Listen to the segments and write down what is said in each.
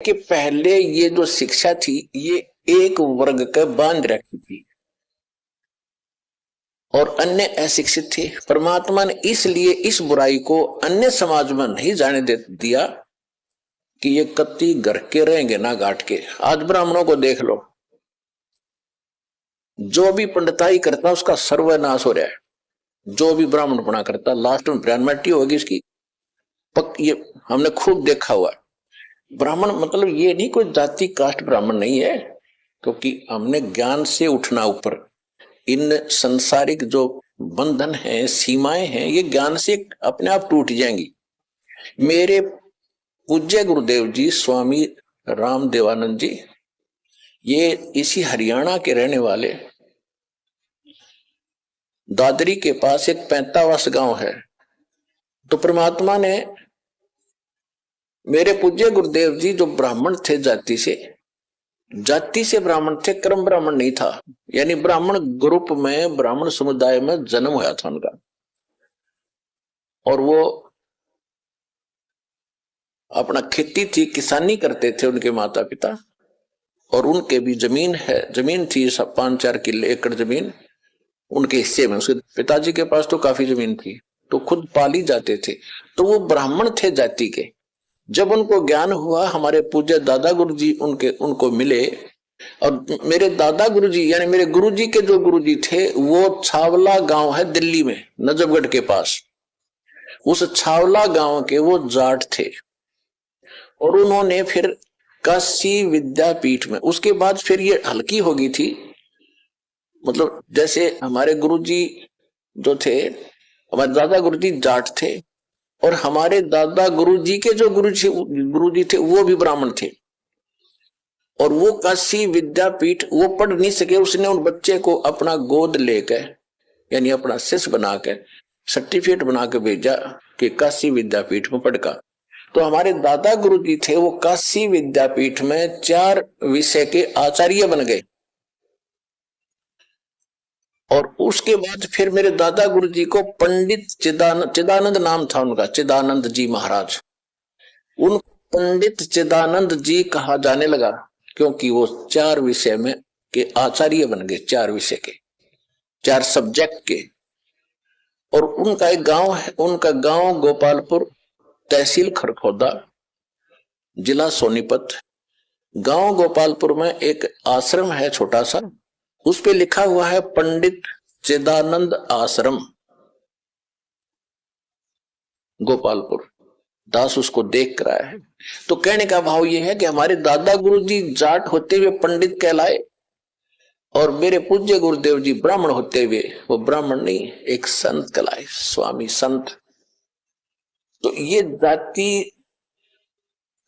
कि पहले ये जो शिक्षा थी ये एक वर्ग के बांध रखी थी और अन्य अशिक्षित थे। परमात्मा ने इसलिए इस बुराई को अन्य समाज में नहीं जाने दे दिया कि ये कत्ती घर के रहेंगे ना गांठ के। आज ब्राह्मणों को देख लो, जो भी पंडिताई करता उसका सर्वनाश हो रहा है। जो भी ब्राह्मण बना करता लास्ट में ब्राह्मणी होगी इसकी ये हमने खूब देखा हुआ। ब्राह्मण मतलब ये नहीं कोई जाति कास्ट ब्राह्मण नहीं है, क्योंकि हमने ज्ञान से उठना ऊपर। इन संसारिक जो बंधन है, सीमाएं हैं, ये ज्ञान से अपने आप टूट जाएंगी। मेरे पूज्य गुरुदेव जी स्वामी राम देवानंद जी, ये इसी हरियाणा के रहने वाले, दादरी के पास एक 45 गांव है। तो परमात्मा ने मेरे पूज्य गुरुदेव जी जो ब्राह्मण थे, जाति से ब्राह्मण थे, क्रम ब्राह्मण नहीं था, यानी ब्राह्मण ग्रुप में, ब्राह्मण समुदाय में जन्म हुआ था उनका। और वो अपना खेती थी, किसानी करते थे उनके माता पिता, और उनके भी जमीन थी 5-4 किले एकड़ जमीन उनके हिस्से में। उसके पिताजी के पास तो काफी जमीन थी, तो खुद पाली जाते थे। तो वो ब्राह्मण थे जाति के। जब उनको ज्ञान हुआ, हमारे पूज्य दादा गुरुजी उनको मिले, और मेरे दादा गुरुजी यानी मेरे गुरुजी के जो गुरुजी थे वो छावला गांव है दिल्ली में, नजफगढ़ के पास। उस छावला गांव के वो जाट थे, और उन्होंने फिर काशी विद्यापीठ में, उसके बाद फिर ये हल्की हो गई थी। मतलब जैसे हमारे गुरुजी जो थे, हमारे दादा गुरुजी जाट थे, और हमारे दादा गुरुजी के जो गुरुजी थे वो भी ब्राह्मण थे। और वो काशी विद्यापीठ वो पढ़ नहीं सके, उसने उन बच्चे को अपना गोद लेकर यानी अपना शिष्य बनाकर सर्टिफिकेट बना के भेजा कि काशी विद्यापीठ में पढ़ का। तो हमारे दादा गुरुजी थे वो काशी विद्यापीठ में 4 विषय के आचार्य बन गए। और उसके बाद फिर मेरे दादा गुरुजी को पंडित चिदानंद नाम था उनका, चिदानंद जी महाराज। उन पंडित चिदानंद जी कहा जाने लगा, क्योंकि वो 4 विषय में के आचार्य बन गए, 4 विषय के, 4 सब्जेक्ट के। और उनका एक गांव है, उनका गांव गोपालपुर, तहसील खरखोदा, जिला सोनीपत। गांव गोपालपुर में एक आश्रम है छोटा सा, उस पे लिखा हुआ है पंडित चिदानंद आश्रम गोपालपुर। दास उसको देख कर आया है। तो कहने का भाव यह है कि हमारे दादा गुरुजी जाट होते हुए पंडित कहलाए, और मेरे पूज्य गुरुदेव जी ब्राह्मण होते हुए वो ब्राह्मण नहीं, एक संत कहलाए, स्वामी संत। तो ये जाति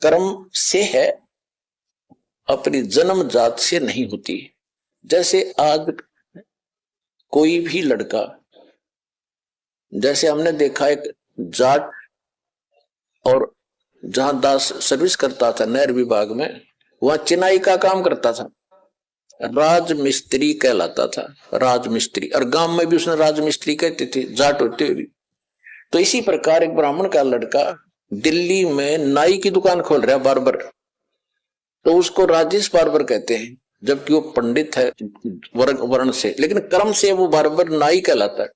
कर्म से है, अपनी जन्म जात से नहीं होती। जैसे आज कोई भी लड़का, जैसे हमने देखा एक जाट, और जहां दास सर्विस करता था नहर विभाग में, वहां चिनाई का काम करता था, राजमिस्त्री कहलाता था, राजमिस्त्री। और गांव में भी उसने राजमिस्त्री कहते थे, जाट होते हुए भी। तो इसी प्रकार एक ब्राह्मण का लड़का दिल्ली में नाई की दुकान खोल रहा है, बार्बर, तो उसको राजेश बार्बर कहते हैं, जबकि वो पंडित है वर्ण से, लेकिन कर्म से वो बार्बर नाई कहलाता है।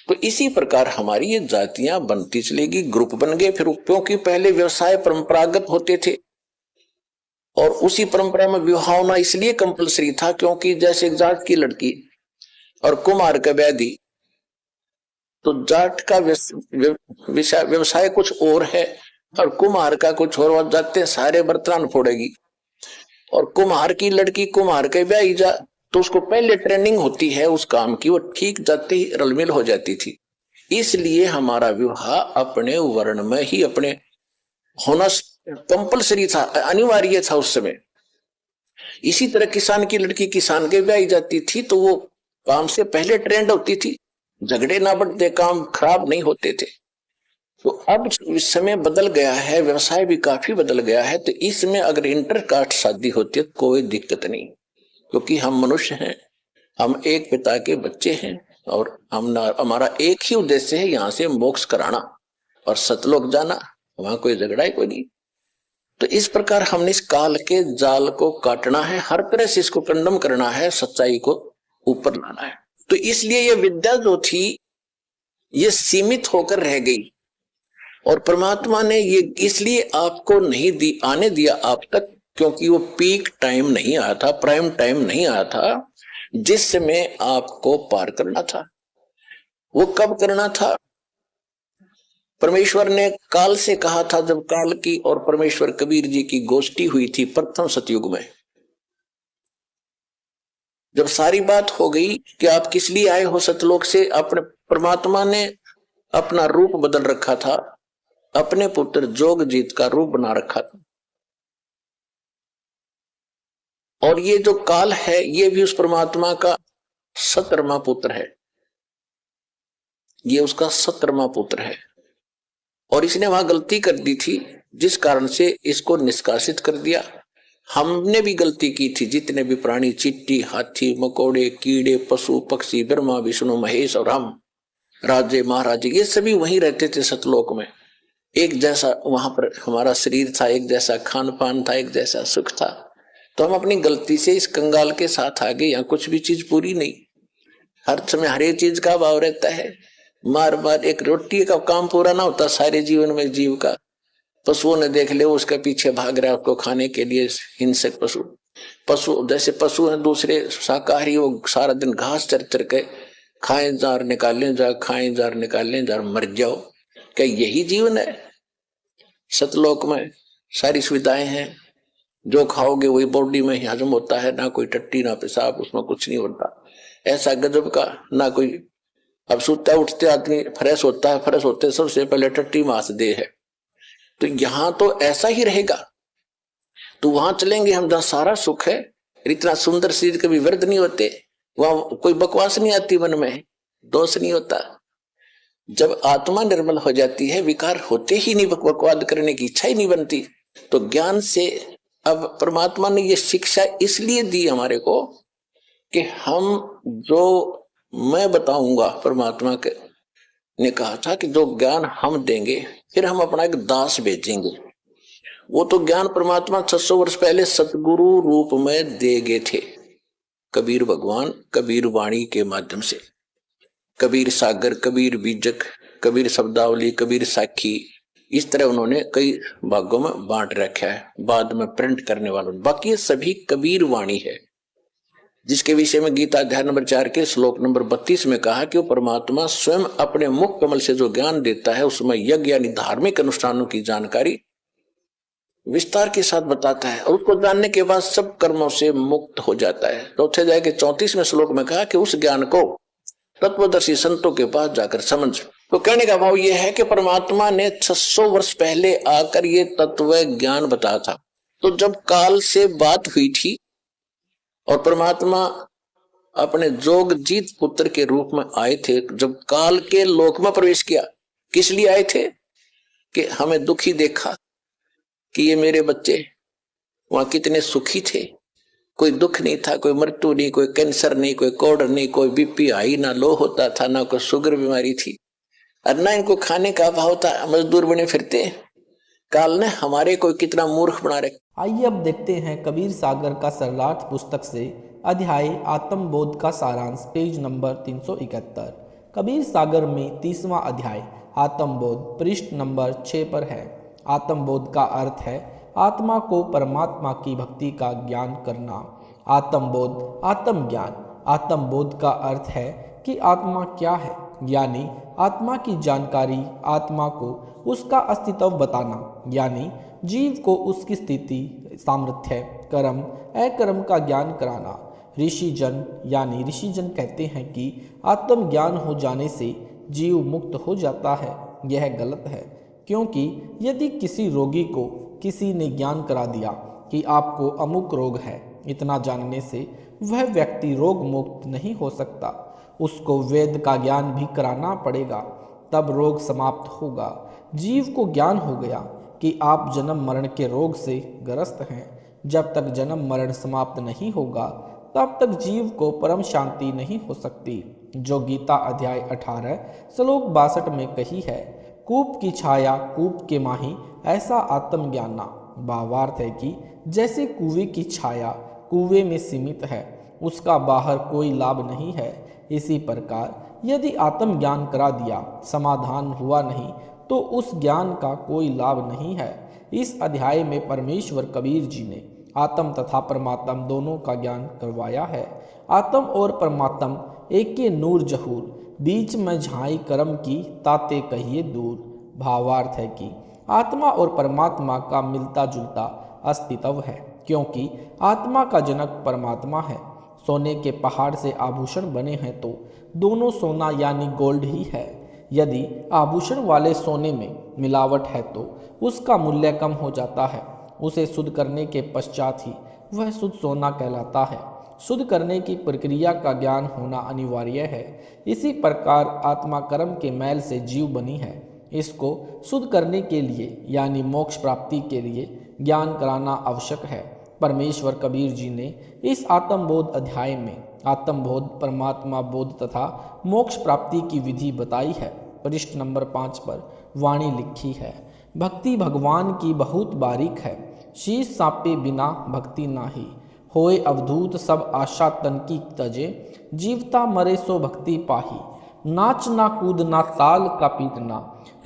तो इसी प्रकार हमारी ये जातियां बनती चलेगी, ग्रुप बन गए फिर, क्योंकि पहले व्यवसाय परंपरागत होते थे, और उसी परंपरा में विवाह होना इसलिए कंपलसरी था, क्योंकि जैसे जाट की लड़की और कुमार का व्याधि, तो जाट का व्यवसाय कुछ और है और कुम्हार का कुछ और, वह जाते सारे बर्तन फोड़ेगी। और कुम्हार की लड़की कुम्हार के ब्याह जा, तो उसको पहले ट्रेनिंग होती है उस काम की, वो ठीक जाते ही रलमिल हो जाती थी। इसलिए हमारा विवाह अपने वर्ण में ही अपने होना कंपलसरी था, अनिवार्य था उस समय। इसी तरह किसान की लड़की किसान के ब्याह जाती थी, तो वो काम से पहले ट्रेंड होती थी, झगड़े ना बढ़ते, काम खराब नहीं होते थे। तो अब समय बदल गया है, व्यवसाय भी काफी बदल गया है, तो इसमें अगर इंटरकास्ट शादी होती है कोई दिक्कत नहीं, क्योंकि हम मनुष्य हैं, हम एक पिता के बच्चे हैं, और हमारा एक ही उद्देश्य है, यहाँ से मोक्ष कराना और सतलोक जाना, वहां कोई झगड़ा ही कोई नहीं। तो इस प्रकार हमने इस काल के जाल को काटना है, हर तरह से इसको कंडम करना है, सच्चाई को ऊपर लाना है। तो इसलिए ये विद्या जो थी ये सीमित होकर रह गई, और परमात्मा ने ये इसलिए आपको नहीं दी, आने दिया आप तक, क्योंकि वो पीक टाइम नहीं आया था, प्राइम टाइम नहीं आया था जिस समय आपको पार करना था। वो कब करना था? परमेश्वर ने काल से कहा था, जब काल की और परमेश्वर कबीर जी की गोष्ठी हुई थी प्रथम सतयुग में। जब सारी बात हो गई कि आप किस लिए आए हो सतलोक से, अपने परमात्मा ने अपना रूप बदल रखा था, अपने पुत्र जोगजीत का रूप बना रखा था। और ये जो काल है ये भी उस परमात्मा का 17वां पुत्र है, ये उसका 17वां पुत्र है। और इसने वहां गलती कर दी थी जिस कारण से इसको निष्कासित कर दिया। हमने भी गलती की थी, जितने भी प्राणी, चींटी, हाथी, मकोड़े, कीड़े, पशु पक्षी, ब्रह्मा विष्णु महेश और हम राजे महाराजे, ये सभी वहीं रहते थे सतलोक में। एक जैसा वहां पर हमारा शरीर था, एक जैसा खान पान था, एक जैसा सुख था। तो हम अपनी गलती से इस कंगाल के साथ आ गए। यहाँ कुछ भी चीज पूरी नहीं, हर समय हर एक चीज का अभाव रहता है। मार मार एक रोटी का काम पूरा ना होता सारे जीवन में जीव का। पशुओं ने देख ले, उसके पीछे भाग रहा है उसको खाने के लिए, हिंसक पशु। पशु जैसे पशु है दूसरे शाकाहारी, वो सारा दिन घास चर चर के खाएं जार निकालें जार, खाएं जार निकालें जार, मर जाओ। क्या यही जीवन है? सतलोक में सारी सुविधाएं हैं, जो खाओगे वही बॉडी में ही हजम होता है, ना कोई टट्टी ना पेशाब, उसमें कुछ नहीं होता। ऐसा गजब का ना कोई। अब सोता उठते आदमी फ्रेश होता है, फ्रेश होते सबसे पहले टट्टी मास दे है। तो यहां तो ऐसा ही रहेगा। तो वहां चलेंगे हम जहां सारा सुख है, इतना सुंदर शरीर कभी व्यर्थ नहीं होते, वहां कोई बकवास नहीं आती, मन में दोष नहीं होता। जब आत्मा निर्मल हो जाती है, विकार होते ही नहीं, बकवाद करने की इच्छा ही नहीं बनती। तो ज्ञान से अब परमात्मा ने ये शिक्षा इसलिए दी हमारे को कि हम जो मैं बताऊंगा, परमात्मा के ने कहा था कि जो ज्ञान हम देंगे फिर हम अपना एक दास भेजेंगे। वो तो ज्ञान परमात्मा 600 वर्ष पहले सतगुरु रूप में दे गए थे, कबीर भगवान कबीर वाणी के माध्यम से। कबीर सागर, कबीर बीजक, कबीर शब्दावली, कबीर साखी, इस तरह उन्होंने कई भागों में बांट रखा है, बाद में प्रिंट करने वालों। बाकी सभी कबीर वाणी है, जिसके विषय में गीता अध्याय नंबर 4 के श्लोक नंबर 32 में कहा कि वो परमात्मा स्वयं अपने मुख कमल से जो ज्ञान देता है उसमें यज्ञ यानी धार्मिक अनुष्ठानों की जानकारी विस्तार के साथ बताता है, और उसको जानने के बाद सब कर्मों से मुक्त हो जाता है। चौथे अध्याय के 34वें श्लोक में कहा कि उस ज्ञान को तत्वदर्शी संतों के पास जाकर समझ। तो कहने का भाव यह है कि परमात्मा ने 600 वर्ष पहले आकर ये तत्व ज्ञान बताया था। तो जब काल से बात हुई थी और परमात्मा अपने जोगजीत पुत्र के रूप में आए थे, जब काल के लोक में प्रवेश किया, किस लिए आए थे? कि हमें दुखी देखा कि ये मेरे बच्चे वहां कितने सुखी थे, कोई दुख नहीं था, कोई मृत्यु नहीं, कोई कैंसर नहीं, कोई कोढ़ नहीं, कोई बीपी हाई ना लो होता था, ना कोई शुगर बीमारी थी, और ना इनको खाने का अभाव था, मजदूर बने फिरते। काल ने हमारे को कितना मूर्ख बना रखा। आइए अब देखते हैं कबीर सागर का सरलार्थ पुस्तक से अध्याय आत्मबोध का सारांश, पेज नंबर 371। कबीर सागर में 30वां अध्याय आत्मबोध पृष्ठ नंबर 6 पर है। आत्मबोध का अर्थ है आत्मा को परमात्मा की भक्ति का ज्ञान करना। आत्मबोध आत्मज्ञान। आत्मबोध का अर्थ है कि आत्मा क्या है, यानी आत्मा की जानकारी, आत्मा को उसका अस्तित्व बताना, यानी जीव को उसकी स्थिति, सामर्थ्य, कर्म अकर्म का ज्ञान कराना। ऋषिजन यानी ऋषिजन कहते हैं कि आत्मज्ञान हो जाने से जीव मुक्त हो जाता है। यह गलत है, क्योंकि यदि किसी रोगी को किसी ने ज्ञान करा दिया कि आपको अमुक रोग है, इतना जानने से वह व्यक्ति रोग मुक्त नहीं हो सकता। उसको वेद का ज्ञान भी कराना पड़ेगा, तब रोग समाप्त होगा। जीव को ज्ञान हो गया कि आप जन्म मरण के रोग से ग्रस्त हैं। जब तक जन्म मरण समाप्त नहीं होगा तब तक जीव को परम शांति नहीं हो सकती, जो गीता अध्याय 18 श्लोक 62 में कही है। कूप की छाया कूप के माही, ऐसा आत्मज्ञाना। भावार्थ है कि जैसे कुएं की छाया कुएं में सीमित है, उसका बाहर कोई लाभ नहीं है, इसी प्रकार यदि आत्मज्ञान करा दिया, समाधान हुआ नहीं, तो उस ज्ञान का कोई लाभ नहीं है। इस अध्याय में परमेश्वर कबीर जी ने आत्म तथा परमात्म दोनों का ज्ञान करवाया है। आत्म और परमात्म एक के नूर जहूर, बीच में झाई कर्म की ताते कहिए दूर। भावार्थ है कि आत्मा और परमात्मा का मिलता जुलता अस्तित्व है, क्योंकि आत्मा का जनक परमात्मा है। सोने के पहाड़ से आभूषण बने हैं तो दोनों सोना यानी गोल्ड ही है। यदि आभूषण वाले सोने में मिलावट है तो उसका मूल्य कम हो जाता है। उसे शुद्ध करने के पश्चात ही वह शुद्ध सोना कहलाता है। शुद्ध करने की प्रक्रिया का ज्ञान होना अनिवार्य है। इसी प्रकार आत्मा कर्म के मैल से जीव बनी है। इसको शुद्ध करने के लिए यानी मोक्ष प्राप्ति के लिए ज्ञान कराना आवश्यक है। परमेश्वर कबीर जी ने इस आत्मबोध अध्याय में आत्मबोध, परमात्मा बोध तथा मोक्ष प्राप्ति की विधि बताई है। पृष्ठ नंबर 5 पर वाणी लिखी है, भक्ति भगवान की बहुत बारीक है, शीश सापे बिना भक्ति नाही, होए अवधूत सब आशा तन की तजे, जीवता मरे सो भक्ति पाही, नाच ना कूद ना ताल का पीटना,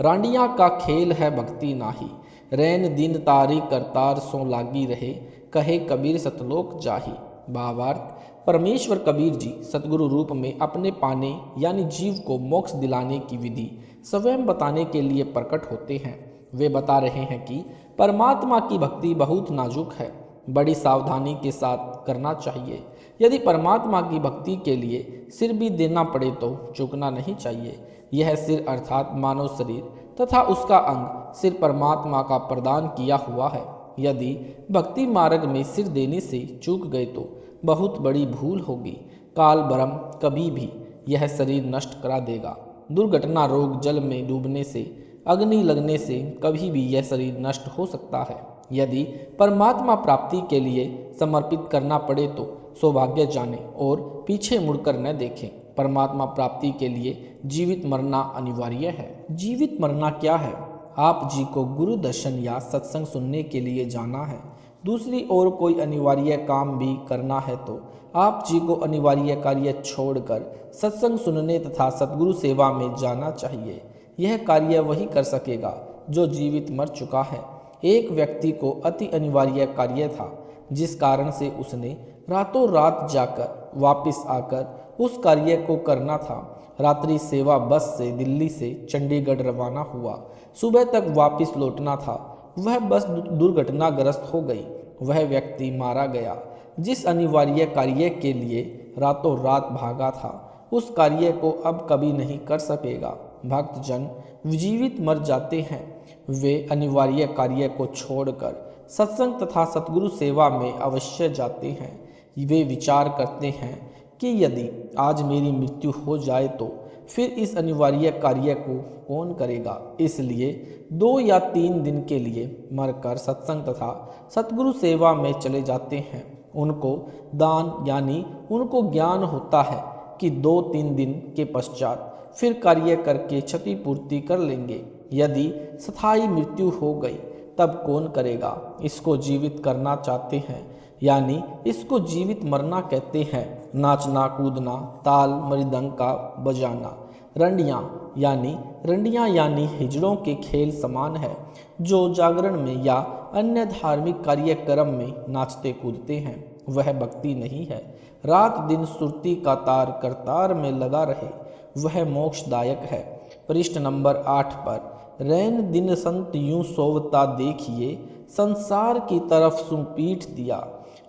रांडिया का खेल है भक्ति नाही, रैन दिन तारी करतार सो लागी रहे, कहे कबीर सतलोक जाही। भावार्थ, परमेश्वर कबीर जी सतगुरु रूप में अपने पाने यानी जीव को मोक्ष दिलाने की विधि स्वयं बताने के लिए प्रकट होते हैं। वे बता रहे हैं कि परमात्मा की भक्ति बहुत नाजुक है, बड़ी सावधानी के साथ करना चाहिए। यदि परमात्मा की भक्ति के लिए सिर भी देना पड़े तो चूकना नहीं चाहिए। यह सिर अर्थात मानव शरीर तथा उसका अंग सिर परमात्मा का प्रदान किया हुआ है। यदि भक्ति मार्ग में सिर देने से चूक गए तो बहुत बड़ी भूल होगी। काल भ्रम कभी भी यह शरीर नष्ट करा देगा। दुर्घटना, रोग, जल में डूबने से, अग्नि लगने से कभी भी यह शरीर नष्ट हो सकता है। यदि परमात्मा प्राप्ति के लिए समर्पित करना पड़े तो सौभाग्य जाने और पीछे मुड़कर न देखें। परमात्मा प्राप्ति के लिए जीवित मरना अनिवार्य है। जीवित मरना क्या है? आप जी को गुरु दर्शन या सत्संग सुनने के लिए जाना है, दूसरी ओर कोई अनिवार्य काम भी करना है तो आप जी को अनिवार्य कार्य छोड़कर सत्संग सुनने तथा सतगुरु सेवा में जाना चाहिए। यह कार्य वही कर सकेगा जो जीवित मर चुका है। एक व्यक्ति को अति अनिवार्य कार्य था, जिस कारण से उसने रातों रात जाकर वापस आकर उस कार्य को करना था। रात्रि सेवा बस से दिल्ली से चंडीगढ़ रवाना हुआ, सुबह तक वापस लौटना था। वह बस दुर्घटनाग्रस्त हो गई, वह व्यक्ति मारा गया। जिस अनिवार्य कार्य के लिए रातों रात भागा था, उस कार्य को अब कभी नहीं कर सकेगा। भक्तजन जीवित मर जाते हैं, वे अनिवार्य कार्य को छोड़कर सत्संग तथा सतगुरु सेवा में अवश्य जाते हैं। वे विचार करते हैं कि यदि आज मेरी मृत्यु हो जाए तो फिर इस अनिवार्य कार्य को कौन करेगा। इसलिए 2 या 3 दिन के लिए मरकर सत्संग तथा सतगुरु सेवा में चले जाते हैं। उनको दान यानी उनको ज्ञान होता है कि 2-3 दिन के पश्चात फिर कार्य करके क्षतिपूर्ति कर लेंगे। यदि स्थायी मृत्यु हो गई तब कौन करेगा। इसको जीवित करना चाहते हैं, यानी इसको जीवित मरना कहते हैं। नाचना कूदना, ताल मृदंग का बजाना, रंडियाँ यानी हिजड़ों के खेल समान है, जो जागरण में या अन्य धार्मिक कार्यक्रम में नाचते कूदते हैं। वह भक्ति नहीं है। रात दिन सुरती का तार करतार में लगा रहे, वह मोक्षदायक है। पृष्ठ नंबर 8 पर, रैन दिन संत यूं सोवता देखिए, संसार की तरफ सु पीठ दिया,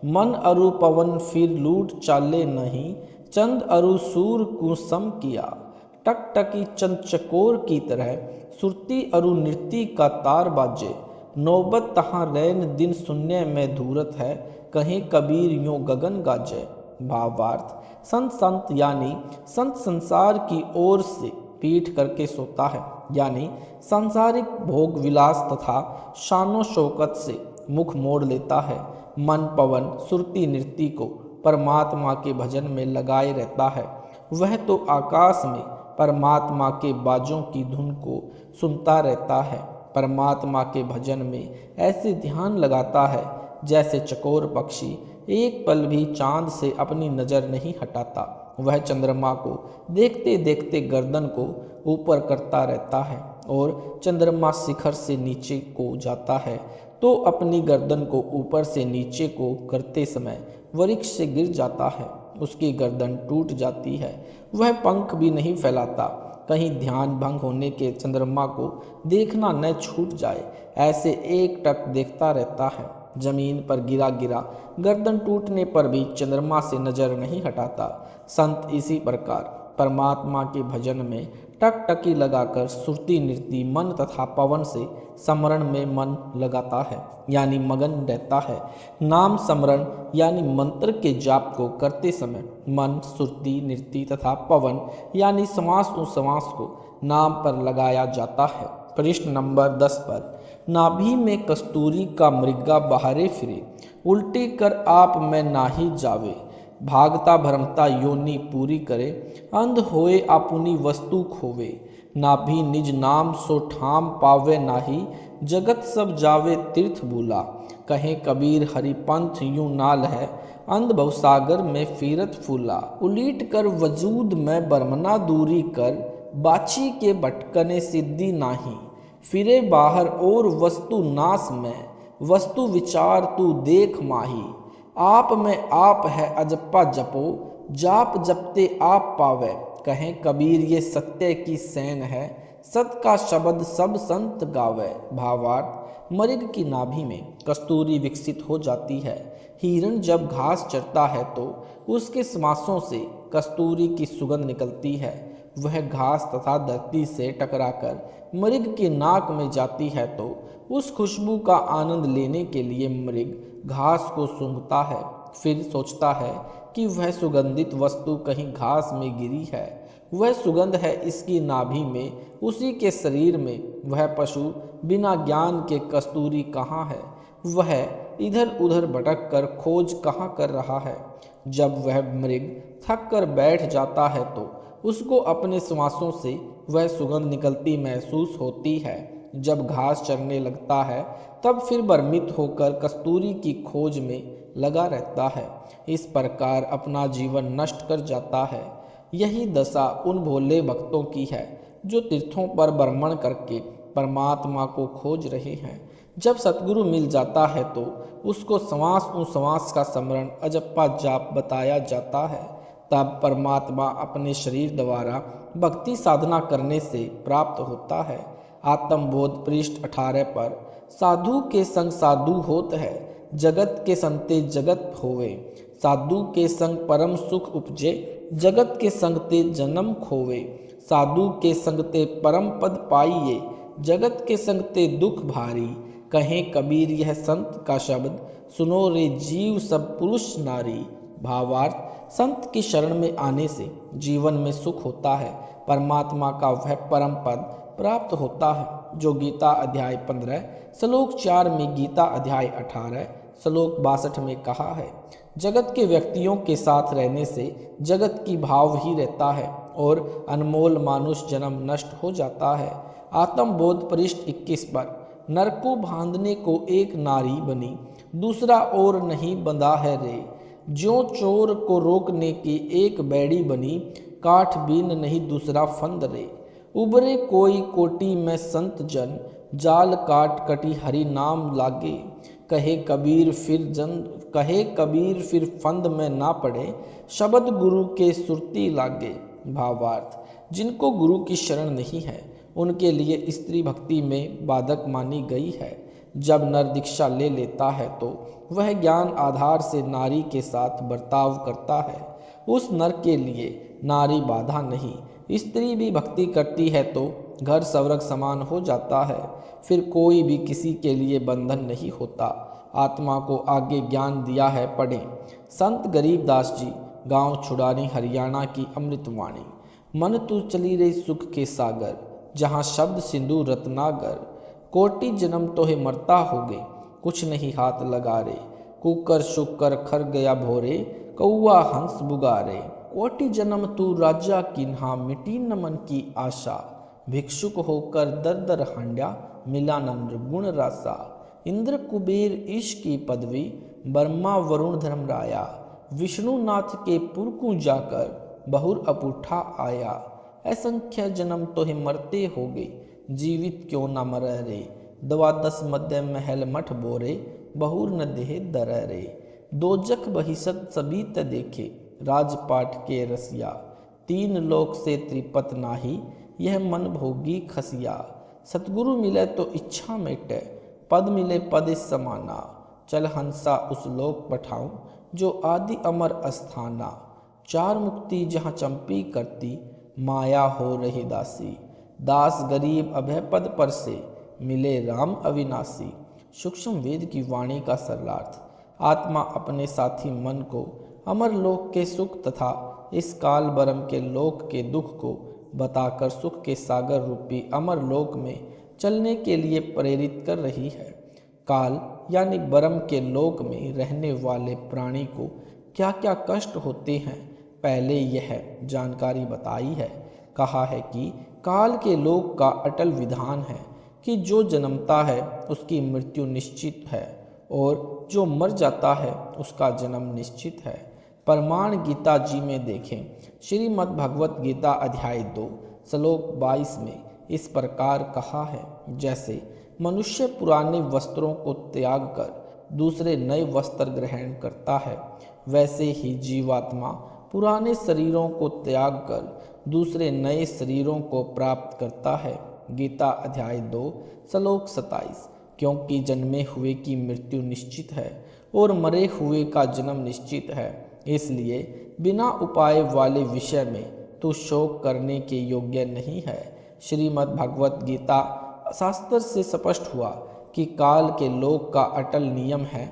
मन अरु पवन फिर लूट चाले नहीं, चंद अरु सूर को सम किया, टकटकी चंद चकोर की तरह सुरती अरु नृत्य का तार बाजे, नौबत तहाँ रैन दिन शून्य में धूरत है, कहीं कबीर यूं गगन गाजे। भावार्थ, संत यानी संत संसार की ओर से पीठ करके सोता है, यानी सांसारिक भोग विलास तथा शानो शौकत से मुख मोड़ लेता है। मन पवन सुरती नृत्य को परमात्मा के भजन में लगाए रहता है। वह तो आकाश में परमात्मा के बाजों की धुन को सुनता रहता है। परमात्मा के भजन में ऐसे ध्यान लगाता है जैसे चकोर पक्षी एक पल भी चांद से अपनी नज़र नहीं हटाता। वह चंद्रमा को देखते देखते गर्दन को ऊपर करता रहता है और चंद्रमा शिखर से नीचे को जाता है तो अपनी गर्दन को ऊपर से नीचे को करते समय वृक्ष से गिर जाता है, उसकी गर्दन टूट जाती है। वह पंख भी नहीं फैलाता, कहीं ध्यान भंग होने के चंद्रमा को देखना न छूट जाए, ऐसे एक टक देखता रहता है। जमीन पर गिरा गिरा गर्दन टूटने पर भी चंद्रमा से नजर नहीं हटाता। संत इसी प्रकार परमात्मा के भजन में टकटकी लगाकर सुरती नृत्य मन तथा पवन से स्मरण में मन लगाता है, यानी मगन रहता है। नाम स्मरण यानी मंत्र के जाप को करते समय मन सुरती नृत्य तथा पवन यानी समास समास को नाम पर लगाया जाता है। प्रश्न नंबर 10 पर नाभि में कस्तूरी का मृगा बहारे फिरे, उल्टी कर आप में नाही जावे, भागता भरमता योनि पूरी करे, अंध होए आपुनी वस्तु खोवे, नाभि निज नाम सो ठाम पावे नाही, जगत सब जावे तीर्थ भूला, कहे कबीर हरिपंथ यूं नाल है, अंध भवसागर में फिरत फूला, उलीट कर वजूद में बरमना दूरी कर, बाची के भटकने सिद्धि नाही, फिरे बाहर और वस्तु नाश में, वस्तु विचार तू देख माही, आप में आप है अजप्पा जपो, जाप जपते आप पावे, कहें कबीर ये सत्य की सैन है, सत का शब्द सब संत गावे। भावार्थ, मृग की नाभि में कस्तूरी विकसित हो जाती है। हिरण जब घास चरता है तो उसके श्वासों से कस्तूरी की सुगंध निकलती है। वह घास तथा धरती से टकराकर मृग की नाक में जाती है तो उस खुशबू का आनंद लेने के लिए मृग घास को सूंघता है, फिर सोचता है कि वह सुगंधित वस्तु कहीं घास में गिरी है। वह सुगंध है इसकी नाभि में, उसी के शरीर में। वह पशु बिना ज्ञान के कस्तूरी कहाँ है, वह इधर उधर भटक कर खोज कहाँ कर रहा है। जब वह मृग थक कर बैठ जाता है तो उसको अपने श्वासों से वह सुगंध निकलती महसूस होती है। जब घास चरने लगता है तब फिर भ्रमित होकर कस्तूरी की खोज में लगा रहता है। इस प्रकार अपना जीवन नष्ट कर जाता है। यही दशा उन भोले भक्तों की है जो तीर्थों पर भ्रमण करके परमात्मा को खोज रहे हैं। जब सतगुरु मिल जाता है तो उसको श्वास का स्मरण अजप्पा जाप बताया जाता है। तब परमात्मा अपने शरीर द्वारा भक्ति साधना करने से प्राप्त होता है। आत्मबोध पृष्ठ 18 पर साधु के संग साधु होत है, जगत के संते जगत होवे, साधु के संग परम सुख उपजे, जगत के संगते जन्म खोवे, साधु के संगते परम पद पाइये, जगत के संगते दुख भारी, कहें कबीर यह संत का शब्द, सुनो रे जीव सब पुरुष नारी। भावार्थ, संत की शरण में आने से जीवन में सुख होता है, परमात्मा का वह परम पद प्राप्त होता है जो गीता अध्याय 15 श्लोक 4 में, गीता अध्याय 18 श्लोक 62 में कहा है। जगत के व्यक्तियों के साथ रहने से जगत की भाव ही रहता है और अनमोल मानुष जन्म नष्ट हो जाता है। आत्मबोध पृष्ठ 21 पर नर को बांधने को एक नारी बनी, दूसरा और नहीं बंधा है रे, ज्यों चोर को रोकने की एक बैड़ी बनी, काठ बीन नहीं दूसरा फंद रे, उबरे कोई कोटि में संत जन, जाल काट कटी हरि नाम लागे, कहे कबीर फिर फंद में ना पड़े, शब्द गुरु के सुरती लागे। भावार्थ, जिनको गुरु की शरण नहीं है उनके लिए स्त्री भक्ति में बाधक मानी गई है। जब नर दीक्षा ले लेता है तो वह ज्ञान आधार से नारी के साथ बर्ताव करता है। उस नर के लिए नारी बाधा नहीं। स्त्री भी भक्ति करती है तो घर स्वर्ग समान हो जाता है, फिर कोई भी किसी के लिए बंधन नहीं होता। आत्मा को आगे ज्ञान दिया है, पढ़ें। संत गरीबदास जी, गांव छुड़ानी, हरियाणा की अमृतवाणी। मन तू चली रही सुख के सागर, जहाँ शब्द सिंधु रत्नागर, कोटि जन्म तोहे मरता होगे, कुछ नहीं हाथ लगा रे, कुकर शुकर खर गया भोरे, कौआ हंस बुगारे, कोटि जन्म तू राजा किन्हा, मिटी न मन की आशा, भिक्षुक होकर दर दर हांड्या, मिलानंद गुण रासा। इंद्र कुबेर ईश की पदवी, ब्रह्मा वरुण धर्मराया। विष्णुनाथ के पुर को जाकर, बहुर अपूठा आया। असंख्य जन्म तोहि मरते होगे, जीवित क्यों न मर रे। द्वादश मध्य महल मठ बोरे, बहुर न देह दर रे। दोजख बहिषत सभी त देखे, राजपाट के रसिया। तीन लोक से त्रिपत नाही, यह मन भोगी खसिया। सतगुरु मिले तो इच्छा मेटे, पद मिले पद समाना। चल हंसा उस लोक पठाऊं, जो आदि अमर अस्थाना। चार मुक्ति जहाँ चंपी करती, माया हो रही दासी। दास गरीब अभय पद पर से, मिले राम अविनाशी। सूक्ष्म वेद की वाणी का सरलार्थ। आत्मा अपने साथी मन को अमर लोक के सुख तथा इस काल बरम के लोक के दुख को बताकर सुख के सागर रूपी अमर लोक में चलने के लिए प्रेरित कर रही है। काल यानी बरम के लोक में रहने वाले प्राणी को क्या क्या कष्ट होते हैं, पहले यह जानकारी बताई है। कहा है कि काल के लोक का अटल विधान है कि जो जन्मता है उसकी मृत्यु निश्चित है, और जो मर जाता है उसका जन्म निश्चित है। प्रमाण गीता जी में देखें। श्रीमद् भगवत गीता अध्याय 2 श्लोक 22 में इस प्रकार कहा है, जैसे मनुष्य पुराने वस्त्रों को त्याग कर दूसरे नए वस्त्र ग्रहण करता है, वैसे ही जीवात्मा पुराने शरीरों को त्याग कर दूसरे नए शरीरों को प्राप्त करता है। गीता अध्याय 2 श्लोक 27। क्योंकि जन्मे हुए की मृत्यु निश्चित है और मरे हुए का जन्म निश्चित है, इसलिए बिना उपाय वाले विषय में तू शोक करने के योग्य नहीं है। श्रीमद् भगवत गीता शास्त्र से स्पष्ट हुआ कि काल के लोक का अटल नियम है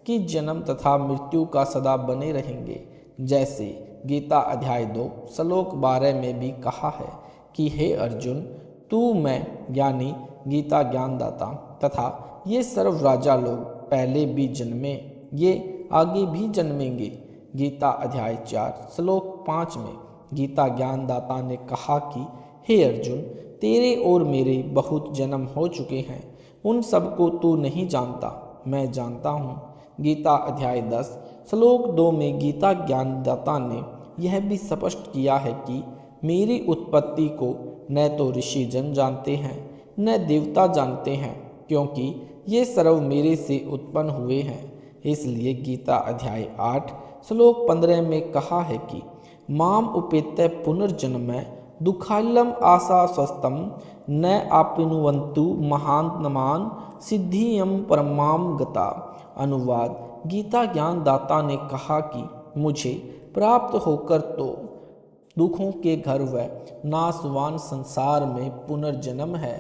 कि जन्म तथा मृत्यु का सदा बने रहेंगे। जैसे गीता अध्याय 2 श्लोक 12 में भी कहा है कि हे अर्जुन, तू मैं यानी गीता ज्ञानदाता तथा ये सर्व राजा लोग पहले भी जन्मे, ये आगे भी जन्मेंगे। गीता अध्याय 4 श्लोक 5 में गीता ज्ञानदाता ने कहा कि हे अर्जुन, तेरे और मेरे बहुत जन्म हो चुके हैं, उन सबको तू नहीं जानता, मैं जानता हूँ। गीता अध्याय 10 श्लोक 2 में गीता ज्ञानदाता ने यह भी स्पष्ट किया है कि मेरी उत्पत्ति को न तो ऋषि जन जानते हैं न देवता जानते हैं, क्योंकि ये सर्व मेरे से उत्पन्न हुए हैं। इसलिए गीता अध्याय 8 श्लोक 15 में कहा है कि माम उपेत्य पुनर्जन्म दुखालम आशा स्वस्तम न आपिनुवंतु महात्मान सिद्धियम परमाम गता। अनुवाद। गीता ज्ञानदाता ने कहा कि मुझे प्राप्त होकर तो दुखों के घर व नाशवान संसार में पुनर्जन्म है।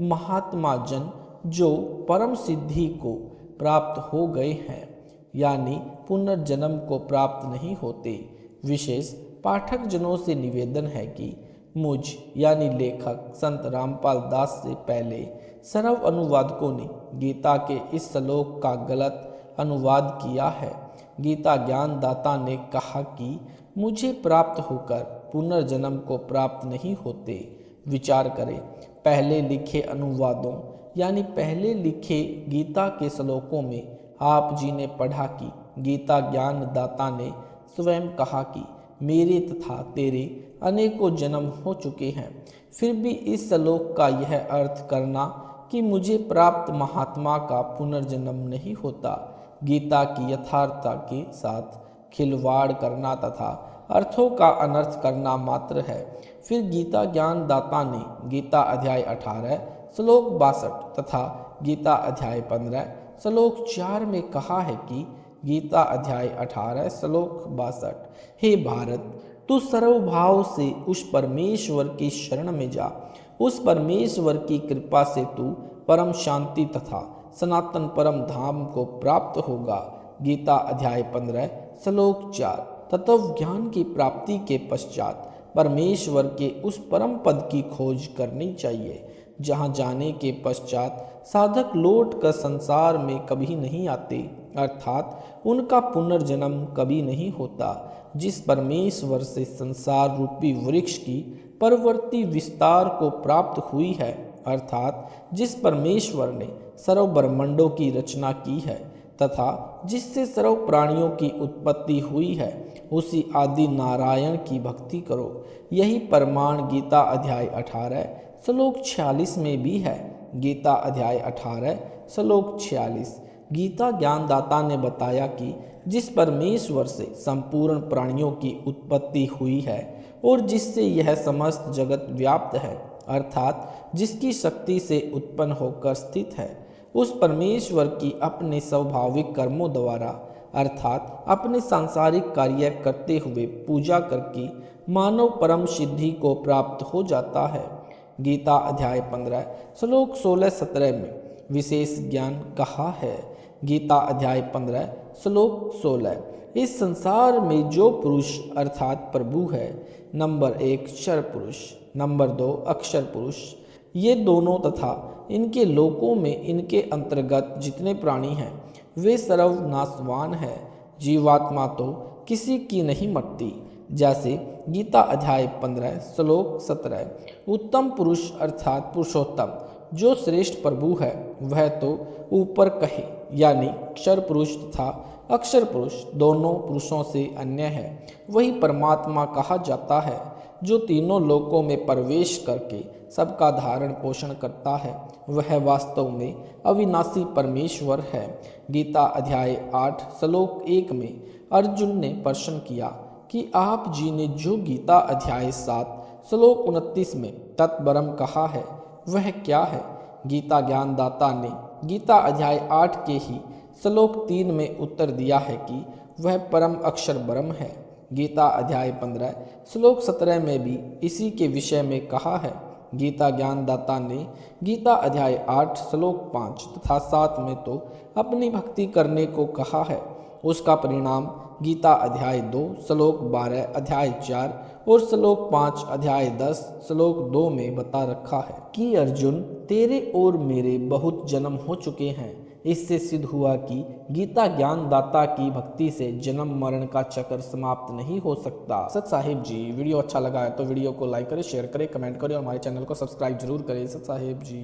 महात्मा जन जो परम सिद्धि को प्राप्त हो गए हैं, यानी पुनर्जन्म को प्राप्त नहीं होते। विशेष पाठक जनों से निवेदन है कि मुझ यानी लेखक संत रामपाल दास से पहले सर्व अनुवादकों ने गीता के इस श्लोक का गलत अनुवाद किया है। गीता ज्ञानदाता ने कहा कि मुझे प्राप्त होकर पुनर्जन्म को प्राप्त नहीं होते। विचार करें, पहले लिखे अनुवादों यानी पहले लिखे गीता के श्लोकों में आप जी ने पढ़ा कि गीता ज्ञानदाता ने स्वयं कहा कि मेरे तथा तेरे अनेकों जन्म हो चुके हैं। फिर भी इस श्लोक का यह अर्थ करना कि मुझे प्राप्त महात्मा का पुनर्जन्म नहीं होता, गीता की यथार्थता के साथ खिलवाड़ करना तथा अर्थों का अनर्थ करना मात्र है। फिर गीता ज्ञानदाता ने गीता अध्याय 18 श्लोक 62 तथा गीता अध्याय 15 श्लोक 4 में कहा है कि गीता अध्याय 18 श्लोक 62, हे भारत, तू सर्वभाव से उस परमेश्वर की शरण में जा, उस परमेश्वर की कृपा से तू परम शांति तथा सनातन परम धाम को प्राप्त होगा। गीता अध्याय 15 श्लोक 4। तत्व ज्ञान की प्राप्ति के पश्चात परमेश्वर के उस परम पद की खोज करनी चाहिए, जहाँ जाने के पश्चात साधक लौट कर संसार में कभी नहीं आते, अर्थात उनका पुनर्जन्म कभी नहीं होता। जिस परमेश्वर से संसार रूपी वृक्ष की परवर्ती विस्तार को प्राप्त हुई है, अर्थात जिस परमेश्वर ने सर्व ब्रह्मांडों की रचना की है तथा जिससे सर्व प्राणियों की उत्पत्ति हुई है, उसी आदि नारायण की भक्ति करो। यही परमाण गीता अध्याय 18 श्लोक 46 में भी है। गीता अध्याय 18 श्लोक 46। गीता ज्ञानदाता ने बताया कि जिस परमेश्वर से संपूर्ण प्राणियों की उत्पत्ति हुई है और जिससे यह समस्त जगत व्याप्त है, अर्थात जिसकी शक्ति से उत्पन्न होकर स्थित है, उस परमेश्वर की अपने स्वाभाविक कर्मों द्वारा अर्थात अपने सांसारिक कार्य करते हुए पूजा करके मानव परम सिद्धि को प्राप्त हो जाता है। गीता अध्याय 15 श्लोक 16-17 में विशेष ज्ञान कहा है। गीता अध्याय 15 श्लोक 16। इस संसार में जो पुरुष अर्थात प्रभु है, नंबर 1 क्षर पुरुष, नंबर 2 अक्षर पुरुष, ये दोनों तथा इनके लोकों में इनके अंतर्गत जितने प्राणी हैं वे सर्वनाशवान है। जीवात्मा तो किसी की नहीं मरती। जैसे गीता अध्याय 15 श्लोक 17। उत्तम पुरुष अर्थात पुरुषोत्तम जो श्रेष्ठ प्रभु है वह तो ऊपर कहे, यानी क्षर पुरुष तथा अक्षर पुरुष दोनों पुरुषों से अन्य है। वही परमात्मा कहा जाता है जो तीनों लोकों में प्रवेश करके सबका धारण पोषण करता है। वह वास्तव में अविनाशी परमेश्वर है। गीता अध्याय 8 श्लोक 1 में अर्जुन ने प्रश्न किया कि आप जी ने जो गीता अध्याय 7 श्लोक 29 में तत्परम कहा है वह क्या है? गीता ज्ञानदाता ने गीता अध्याय 8 के ही श्लोक 3 में उत्तर दिया है कि वह परम अक्षर ब्रह्म है। गीता अध्याय 15 श्लोक 17 में भी इसी के विषय में कहा है। गीता ज्ञानदाता ने गीता अध्याय 8 श्लोक 5 तथा 7 में तो अपनी भक्ति करने को कहा है। उसका परिणाम गीता अध्याय 2 श्लोक 12 अध्याय 4 और श्लोक 5 अध्याय 10 श्लोक 2 में बता रखा है कि अर्जुन तेरे और मेरे बहुत जन्म हो चुके हैं। इससे सिद्ध हुआ कि गीता ज्ञानदाता की भक्ति से जन्म मरण का चक्र समाप्त नहीं हो सकता। सत साहिब जी, वीडियो अच्छा लगा है तो वीडियो को लाइक करें, शेयर करें, कमेंट करें और हमारे चैनल को सब्सक्राइब जरूर करें। सत साहिब जी।